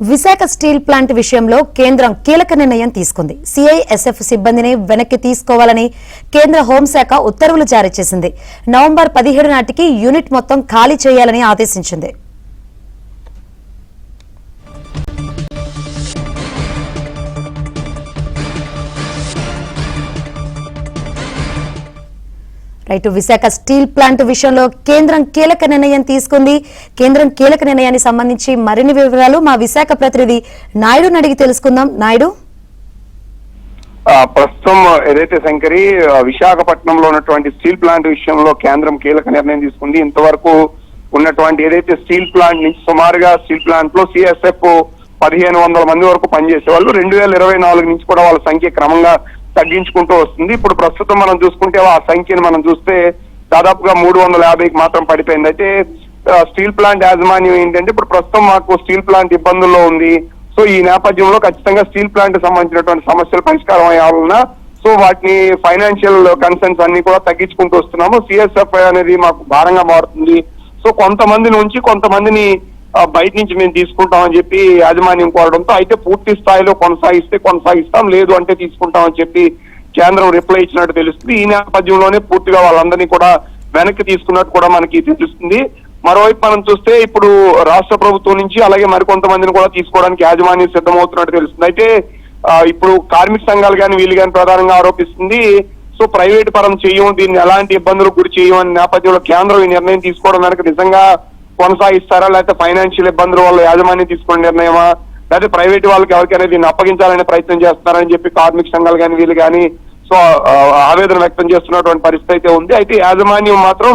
Visakha steel plant విషయంలో కేంద్రం కీలక నిర్ణయం తీసుకుంది. సిఐఎస్ఎఫ్ సిబ్బందిని వెనక్కి తీసుకోవాలని కేంద్ర హోంశాఖ ఉత్తర్వులు జారీ చేసింది. నవంబర్ 17 నాటికి యూనిట్ మొత్తం ఖాళీ చేయాలని ఆదేశించింది. విశాఖ స్టీల్ ప్లాంట్ విషయంలో కేంద్రం కీలక నిర్ణయం తీసుకుంది. కేంద్రం కీలక నిర్ణయానికి సంబంధించి మరిన్ని వివరాలు మా విశాఖ ప్రతినిధి నాయుడు అడిగి తెలుసుకుందాం. నాయుడు, ప్రస్తుతం ఏదైతే శంకరి విశాఖపట్నంలో ఉన్నటువంటి స్టీల్ ప్లాంట్ విషయంలో కేంద్రం కీలక నిర్ణయం తీసుకుంది. ఇంతవరకు ఉన్నటువంటి ఏదైతే స్టీల్ ప్లాంట్ నుంచి సుమారుగా స్టీల్ ప్లాంట్ లో సిఎస్ఎఫ్ 1500 మంది వరకు పనిచేసే వాళ్ళు 2024 నుంచి కూడా వాళ్ళ సంఖ్య క్రమంగా తగ్గించుకుంటూ వస్తుంది. ఇప్పుడు ప్రస్తుతం మనం చూసుకుంటే ఆ సంఖ్యను మనం చూస్తే దాదాపుగా 350కి మాత్రం పడిపోయింది. అయితే స్టీల్ ప్లాంట్ యాజమాన్యం ఏంటంటే ఇప్పుడు ప్రస్తుతం మాకు స్టీల్ ప్లాంట్ ఇబ్బందుల్లో ఉంది. సో ఈ నేపథ్యంలో ఖచ్చితంగా స్టీల్ ప్లాంట్ సంబంధించినటువంటి సమస్యలు పరిష్కారం అయ్యాలన్నా సో వాటిని ఫైనాన్షియల్ కన్సర్న్స్ అన్ని కూడా తగ్గించుకుంటూ వస్తున్నాము. సిఎస్ఎఫ్ అనేది మాకు భారంగా మారుతుంది. సో కొంతమంది నుంచి కొంతమందిని బయట నుంచి మేము తీసుకుంటామని చెప్పి యాజమాన్యం కోరడంతో అయితే పూర్తి స్థాయిలో కొనసాగిస్తాం, లేదు అంటే తీసుకుంటామని చెప్పి కేంద్రం రిప్లై ఇచ్చినట్టు తెలుస్తుంది. ఈ నేపథ్యంలోనే పూర్తిగా వాళ్ళందరినీ కూడా వెనక్కి తీసుకున్నట్టు కూడా మనకి తెలుస్తుంది. మరోవైపు మనం చూస్తే ఇప్పుడు రాష్ట్ర ప్రభుత్వం నుంచి అలాగే మరికొంతమందిని కూడా తీసుకోవడానికి యాజమాన్యం సిద్ధమవుతున్నట్టు తెలుస్తుంది. అయితే ఇప్పుడు కార్మిక సంఘాలు కానీ వీళ్ళు కానీ ప్రధానంగా ఆరోపిస్తుంది సో ప్రైవేట్ పరం చేయము, దీన్ని ఎలాంటి ఇబ్బందులకు గురి చేయము అనే నేపథ్యంలో కేంద్రం ఈ నిర్ణయం తీసుకోవడం వెనక నిజంగా కొనసాగిస్తారా, లేకపోతే ఫైనాన్షియల్ ఇబ్బందుల వల్ల యాజమాన్యం తీసుకునే నిర్ణయమా, లేకపోతే ప్రైవేట్ వాళ్ళకి ఎవరికైనా దీన్ని అప్పగించాలనే ప్రయత్నం చేస్తున్నారని చెప్పి కార్మిక సంఘాలు కానీ వీళ్ళు కానీ సో ఆవేదన వ్యక్తం చేస్తున్నటువంటి పరిస్థితి అయితే ఉంది. అయితే యాజమాన్యం మాత్రం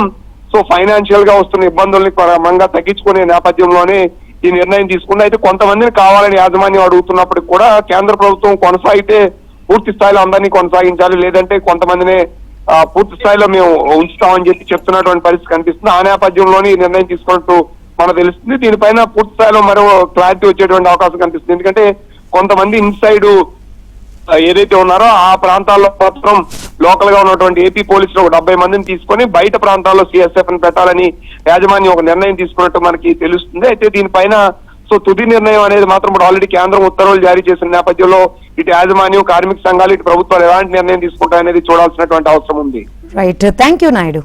సో ఫైనాన్షియల్ గా వస్తున్న ఇబ్బందుల్ని క్రమంగా తగ్గించుకునే నేపథ్యంలోనే ఈ నిర్ణయం తీసుకుంది. అయితే కొంతమందిని కావాలని యాజమాన్యం అడుగుతున్నప్పటికి కూడా కేంద్ర ప్రభుత్వం కొనసాగితే పూర్తి స్థాయిలో అందరినీ కొనసాగించాలి, లేదంటే కొంతమందినే పూర్తి స్థాయిలో మేము ఉంచుతామని చెప్పి చెప్తున్నటువంటి పరిస్థితి కనిపిస్తుంది. ఆ నేపథ్యంలోనే ఈ నిర్ణయం తీసుకున్నట్టు మనకు తెలుస్తుంది. దీనిపైన పూర్తి స్థాయిలో మరో క్లారిటీ వచ్చేటువంటి అవకాశం కనిపిస్తుంది. ఎందుకంటే కొంతమంది ఇన్సైడ్ ఏదైతే ఉన్నారో ఆ ప్రాంతాల్లో మాత్రం లోకల్ గా ఉన్నటువంటి ఏపీ పోలీసులు ఒక 70 మందిని తీసుకొని బయట ప్రాంతాల్లో సిఎస్ఎఫ్ ని పెట్టాలని యాజమాన్యం ఒక నిర్ణయం తీసుకున్నట్టు మనకి తెలుస్తుంది. అయితే దీనిపైన సో తుది నిర్ణయం అనేది మాత్రం ఇప్పుడు ఆల్రెడీ కేంద్రం ఉత్తర్వులు జారీ చేసిన నేపథ్యంలో ఇటు యాజమాన్యం, కార్మిక సంఘాలు, ఇటు ప్రభుత్వాలు ఎలాంటి నిర్ణయం తీసుకుంటాయనేది చూడాల్సినటువంటి అవసరం ఉంది. Right, thank you Naidu.